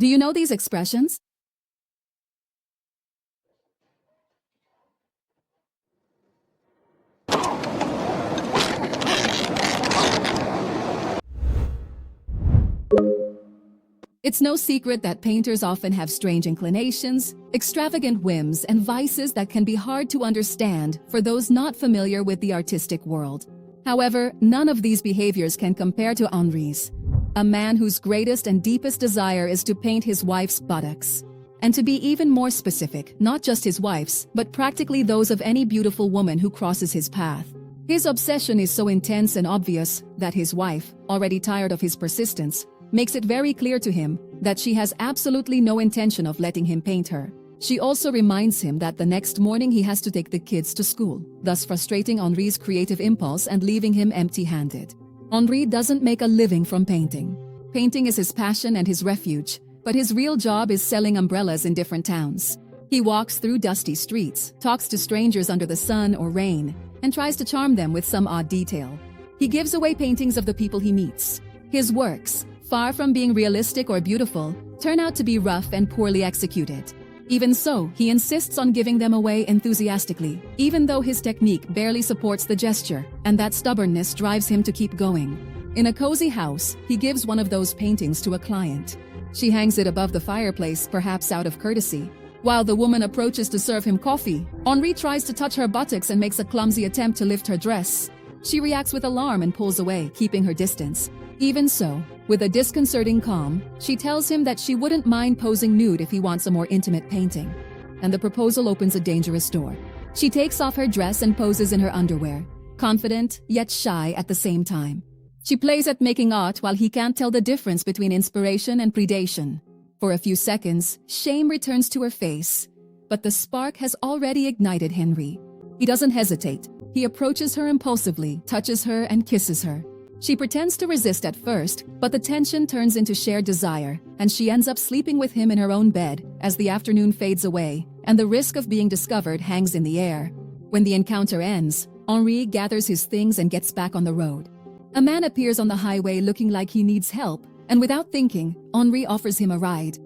Do you know these expressions? It's no secret that painters often have strange inclinations, extravagant whims, and vices that can be hard to understand for those not familiar with the artistic world. However, none of these behaviors can compare to Henri's, a man whose greatest and deepest desire is to paint his wife's buttocks. And to be even more specific, not just his wife's, but practically those of any beautiful woman who crosses his path. His obsession is so intense and obvious that his wife, already tired of his persistence, makes it very clear to him that she has absolutely no intention of letting him paint her. She also reminds him that the next morning he has to take the kids to school, thus frustrating Henri's creative impulse and leaving him empty-handed. Henri doesn't make a living from painting. Painting is his passion and his refuge, but his real job is selling umbrellas in different towns. He walks through dusty streets, talks to strangers under the sun or rain, and tries to charm them with some odd detail. He gives away paintings of the people he meets. His works, far from being realistic or beautiful, turn out to be rough and poorly executed. Even so, he insists on giving them away enthusiastically, even though his technique barely supports the gesture, and that stubbornness drives him to keep going. In a cozy house, he gives one of those paintings to a client. She hangs it above the fireplace, perhaps out of courtesy. While the woman approaches to serve him coffee, Henri tries to touch her buttocks and makes a clumsy attempt to lift her dress. She reacts with alarm and pulls away, keeping her distance. Even so, with a disconcerting calm, she tells him that she wouldn't mind posing nude if he wants a more intimate painting. And the proposal opens a dangerous door. She takes off her dress and poses in her underwear, confident yet shy at the same time. She plays at making art while he can't tell the difference between inspiration and predation. For a few seconds, shame returns to her face, but the spark has already ignited Henri. He doesn't hesitate. He approaches her impulsively, touches her, and kisses her. She pretends to resist at first, but the tension turns into shared desire, and she ends up sleeping with him in her own bed as the afternoon fades away, and the risk of being discovered hangs in the air. When the encounter ends, Henri gathers his things and gets back on the road. A man appears on the highway looking like he needs help, and without thinking, Henri offers him a ride.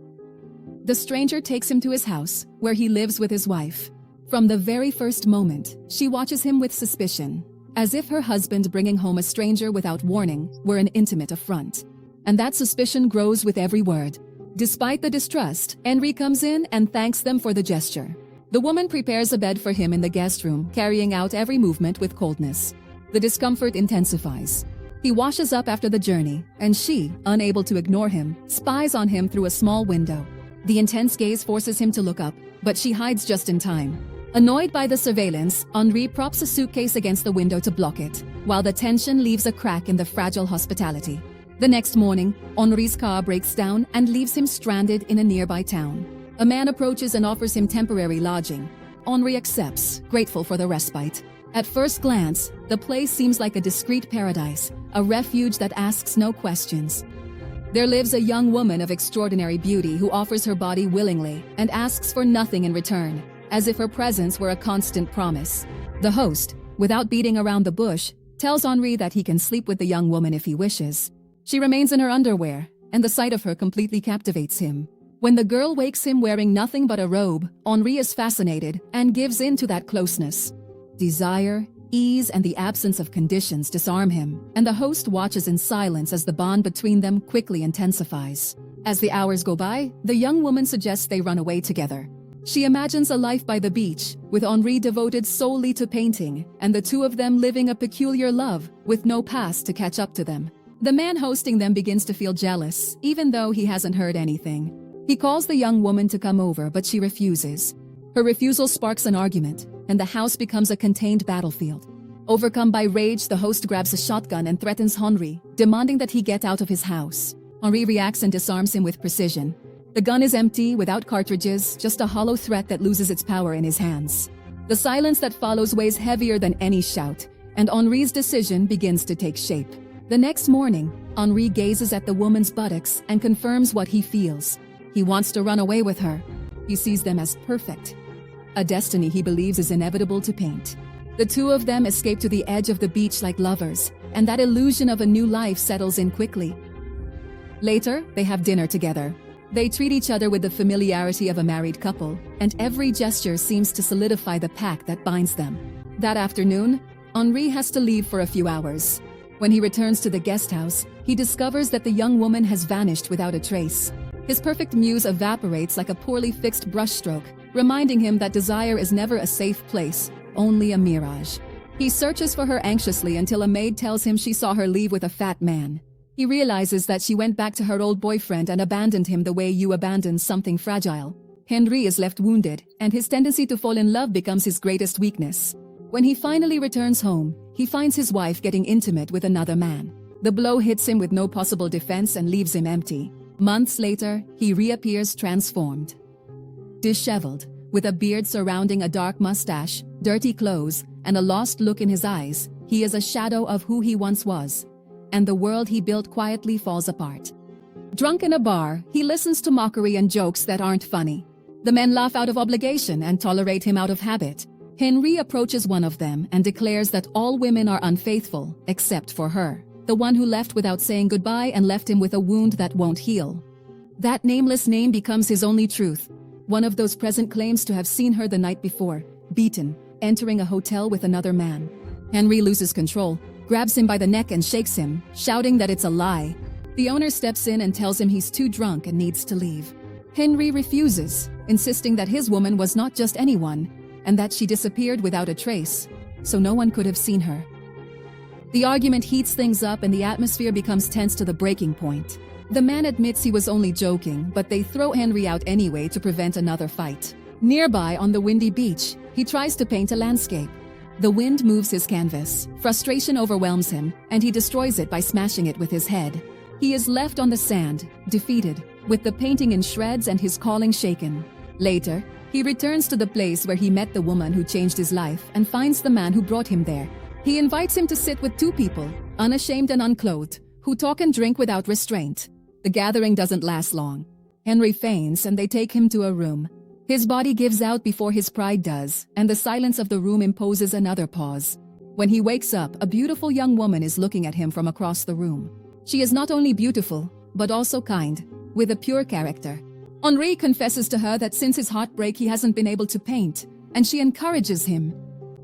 The stranger takes him to his house, where he lives with his wife. From the very first moment, she watches him with suspicion, as if her husband bringing home a stranger without warning were an intimate affront. And that suspicion grows with every word. Despite the distrust, Henri comes in and thanks them for the gesture. The woman prepares a bed for him in the guest room, carrying out every movement with coldness. The discomfort intensifies. He washes up after the journey, and she, unable to ignore him, spies on him through a small window. The intense gaze forces him to look up, but she hides just in time. Annoyed by the surveillance, Henri props a suitcase against the window to block it, while the tension leaves a crack in the fragile hospitality. The next morning, Henri's car breaks down and leaves him stranded in a nearby town. A man approaches and offers him temporary lodging. Henri accepts, grateful for the respite. At first glance, the place seems like a discreet paradise, a refuge that asks no questions. There lives a young woman of extraordinary beauty who offers her body willingly and asks for nothing in return, as if her presence were a constant promise. The host, without beating around the bush, tells Henri that he can sleep with the young woman if he wishes. She remains in her underwear, and the sight of her completely captivates him. When the girl wakes him wearing nothing but a robe, Henri is fascinated and gives in to that closeness. Desire, ease, and the absence of conditions disarm him, and the host watches in silence as the bond between them quickly intensifies. As the hours go by, the young woman suggests they run away together. She imagines a life by the beach, with Henri devoted solely to painting, and the two of them living a peculiar love, with no past to catch up to them. The man hosting them begins to feel jealous, even though he hasn't heard anything. He calls the young woman to come over, but she refuses. Her refusal sparks an argument, and the house becomes a contained battlefield. Overcome by rage, the host grabs a shotgun and threatens Henri, demanding that he get out of his house. Henri reacts and disarms him with precision. The gun is empty, without cartridges, just a hollow threat that loses its power in his hands. The silence that follows weighs heavier than any shout, and Henri's decision begins to take shape. The next morning, Henri gazes at the woman's buttocks and confirms what he feels. He wants to run away with her. He sees them as perfect, a destiny he believes is inevitable to paint. The two of them escape to the edge of the beach like lovers, and that illusion of a new life settles in quickly. Later, they have dinner together. They treat each other with the familiarity of a married couple, and every gesture seems to solidify the pact that binds them. That afternoon, Henri has to leave for a few hours. When he returns to the guest house, he discovers that the young woman has vanished without a trace. His perfect muse evaporates like a poorly fixed brushstroke, reminding him that desire is never a safe place, only a mirage. He searches for her anxiously until a maid tells him she saw her leave with a fat man. He realizes that she went back to her old boyfriend and abandoned him the way you abandon something fragile. Henri is left wounded, and his tendency to fall in love becomes his greatest weakness. When he finally returns home, he finds his wife getting intimate with another man. The blow hits him with no possible defense and leaves him empty. Months later, he reappears transformed. Disheveled, with a beard surrounding a dark mustache, dirty clothes, and a lost look in his eyes, he is a shadow of who he once was. And the world he built quietly falls apart. Drunk in a bar, he listens to mockery and jokes that aren't funny. The men laugh out of obligation and tolerate him out of habit. Henri approaches one of them and declares that all women are unfaithful, except for her, the one who left without saying goodbye and left him with a wound that won't heal. That nameless name becomes his only truth. One of those present claims to have seen her the night before, beaten, entering a hotel with another man. Henri loses control, grabs him by the neck and shakes him, shouting that it's a lie. The owner steps in and tells him he's too drunk and needs to leave. Henri refuses, insisting that his woman was not just anyone, and that she disappeared without a trace, so no one could have seen her. The argument heats things up and the atmosphere becomes tense to the breaking point. The man admits he was only joking, but they throw Henri out anyway to prevent another fight. Nearby on the windy beach, he tries to paint a landscape. The wind moves his canvas, frustration overwhelms him, and he destroys it by smashing it with his head. He is left on the sand, defeated, with the painting in shreds and his calling shaken. Later, he returns to the place where he met the woman who changed his life and finds the man who brought him there. He invites him to sit with two people, unashamed and unclothed, who talk and drink without restraint. The gathering doesn't last long. Henri faints and they take him to a room. His body gives out before his pride does, and the silence of the room imposes another pause. When he wakes up, a beautiful young woman is looking at him from across the room. She is not only beautiful, but also kind, with a pure character. Henri confesses to her that since his heartbreak he hasn't been able to paint, and she encourages him.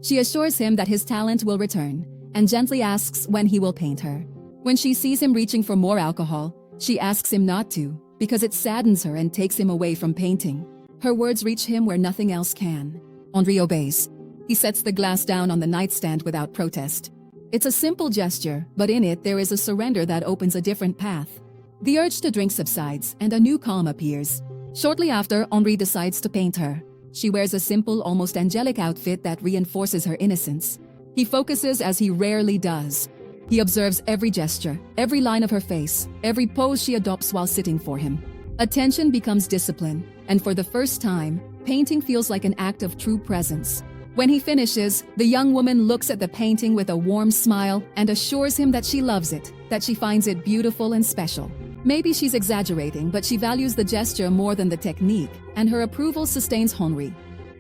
She assures him that his talent will return, and gently asks when he will paint her. When she sees him reaching for more alcohol, she asks him not to, because it saddens her and takes him away from painting. Her words reach him where nothing else can. Henri obeys. He sets the glass down on the nightstand without protest. It's a simple gesture, but in it there is a surrender that opens a different path. The urge to drink subsides, and a new calm appears. Shortly after, Henri decides to paint her. She wears a simple, almost angelic outfit that reinforces her innocence. He focuses as he rarely does. He observes every gesture, every line of her face, every pose she adopts while sitting for him. Attention becomes discipline, and for the first time, painting feels like an act of true presence. When he finishes, the young woman looks at the painting with a warm smile and assures him that she loves it, that she finds it beautiful and special. Maybe she's exaggerating, but she values the gesture more than the technique, and her approval sustains Henri.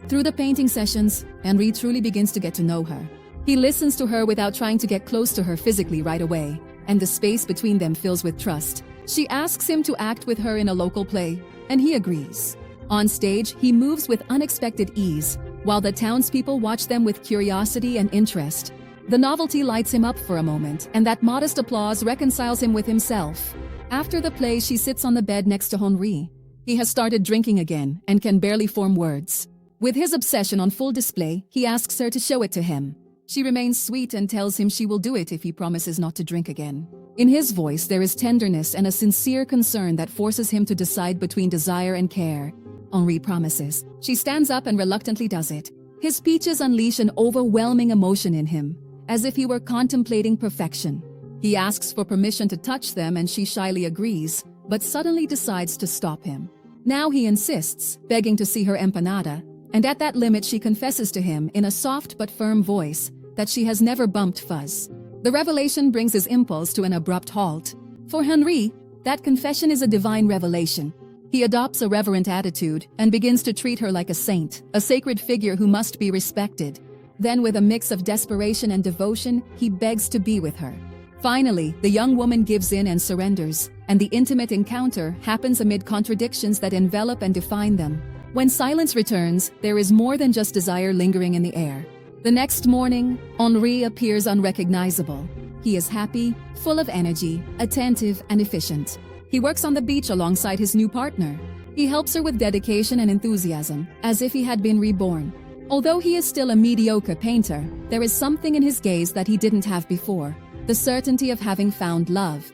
Through the painting sessions, Henri truly begins to get to know her. He listens to her without trying to get close to her physically right away, and the space between them fills with trust. She asks him to act with her in a local play, and he agrees. On stage, he moves with unexpected ease, while the townspeople watch them with curiosity and interest. The novelty lights him up for a moment, and that modest applause reconciles him with himself. After the play, she sits on the bed next to Henri. He has started drinking again and can barely form words. With his obsession on full display, he asks her to show it to him. She remains sweet and tells him she will do it if he promises not to drink again. In his voice, there is tenderness and a sincere concern that forces him to decide between desire and care. Henri promises. She stands up and reluctantly does it. His speeches unleash an overwhelming emotion in him, as if he were contemplating perfection. He asks for permission to touch them and she shyly agrees, but suddenly decides to stop him. Now he insists, begging to see her empanada, and at that limit she confesses to him in a soft but firm voice that she has never bumped fuzz. The revelation brings his impulse to an abrupt halt. For Henri, that confession is a divine revelation. He adopts a reverent attitude and begins to treat her like a saint, a sacred figure who must be respected. Then, with a mix of desperation and devotion, he begs to be with her. Finally, the young woman gives in and surrenders, and the intimate encounter happens amid contradictions that envelop and define them. When silence returns, there is more than just desire lingering in the air. The next morning, Henri appears unrecognizable. He is happy, full of energy, attentive, and efficient. He works on the beach alongside his new partner. He helps her with dedication and enthusiasm, as if he had been reborn. Although he is still a mediocre painter, there is something in his gaze that he didn't have before, the certainty of having found love.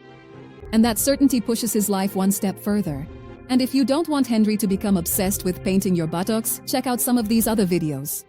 And that certainty pushes his life one step further. And if you don't want Henry to become obsessed with painting your buttocks, check out some of these other videos.